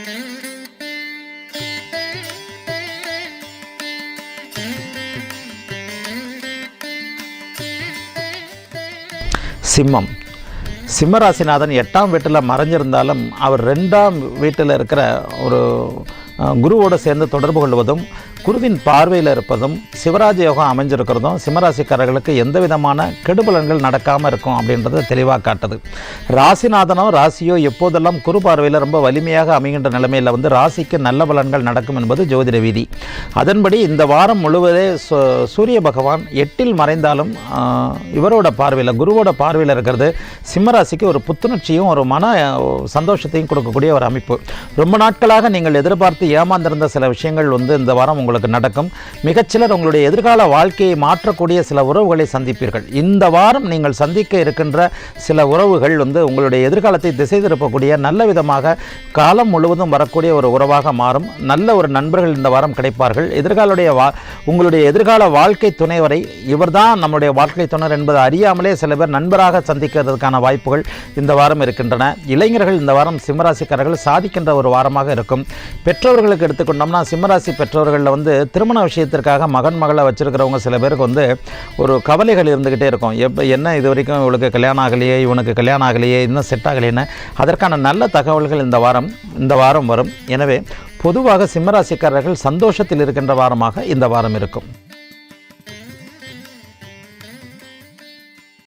சிம்மம். சிம்மராசிநாதன் 8ஆம் வீட்டில் மறைஞ்சிருந்தாலும் அவர் 2ஆம் வீட்டில் இருக்கிற ஒரு குருவோடு சேர்ந்து தொடர்பு கொள்வதும் குருவின் பார்வையில் இருப்பதும் சிவராஜ யோகம் அமைஞ்சிருக்கிறதும் சிம்மராசிக்காரர்களுக்கு எந்த விதமான கெடுபலன்கள் நடக்காமல் இருக்கும் அப்படின்றத தெளிவாக காட்டுது. ராசிநாதனோ ராசியோ எப்போதெல்லாம் குரு பார்வையில் ரொம்ப வலிமையாக அமைகின்ற நிலைமையில் ராசிக்கு நல்ல பலன்கள் நடக்கும் என்பது ஜோதிட விதி. அதன்படி இந்த வாரம் முழுவதே சூரிய பகவான் 8இல் மறைந்தாலும் இவரோட பார்வையில் குருவோட பார்வையில் இருக்கிறது சிம்மராசிக்கு ஒரு புத்துணர்ச்சியும் ஒரு மன சந்தோஷத்தையும் கொடுக்கக்கூடிய ஒரு அமைப்பு. ரொம்ப நாட்களாக நீங்கள் எதிர்பார்த்து ஏமாந்திருந்த சில விஷயங்கள் இந்த வாரம் உங்களுக்கு நடக்கும். மிகச்சிலர் உங்களுடைய எதிர்கால வாழ்க்கையை மாற்றக்கூடிய சில உறவுகளை சந்திப்பீர்கள். இந்த வாரம் நீங்கள் சந்திக்க இருக்கின்ற சில உறவுகள் உங்களுடைய எதிர்காலத்தை திசை திருப்பக்கூடிய நல்ல விதமாக காலம் முழுவதும் வரக்கூடிய ஒரு உறவாக மாறும். நல்ல ஒரு நண்பர்கள் இந்த வாரம் கிடைப்பார்கள். உங்களுடைய எதிர்கால வாழ்க்கை துணைவரை இவர்தான் நம்முடைய வாழ்க்கை துணர் என்பது அறியாமலே சில பேர் நண்பராக சந்திக்கிறதுக்கான வாய்ப்புகள் இந்த வாரம் இருக்கின்றன. இளைஞர்கள் இந்த வாரம் சிம்மராசிக்காரர்கள் சாதிக்கின்ற ஒரு வாரமாக இருக்கும். பெற்றோர்களுக்கு எடுத்துக்கொண்டோம்னா சிம்மராசி பெற்றோர்களில் திருமண விஷயத்திற்காக மகன் மகளை வச்சிருக்கிறவங்க சில பேருக்கு ஒரு கவலைகள் இருந்துக்கிட்டே இருக்கும். என்ன இது வரைக்கும் இவளுக்கு கல்யாணம் ஆகலையே, இவனுக்கு கல்யாணம் ஆகலையே, இன்னும் செட் ஆகலைன்னு அதற்கான நல்ல தகவல்கள் இந்த வாரம் வரும். எனவே பொதுவாக சிம்மராசிக்காரர்கள் சந்தோஷத்தில் இருக்கின்ற வாரமாக இந்த வாரம் இருக்கும்.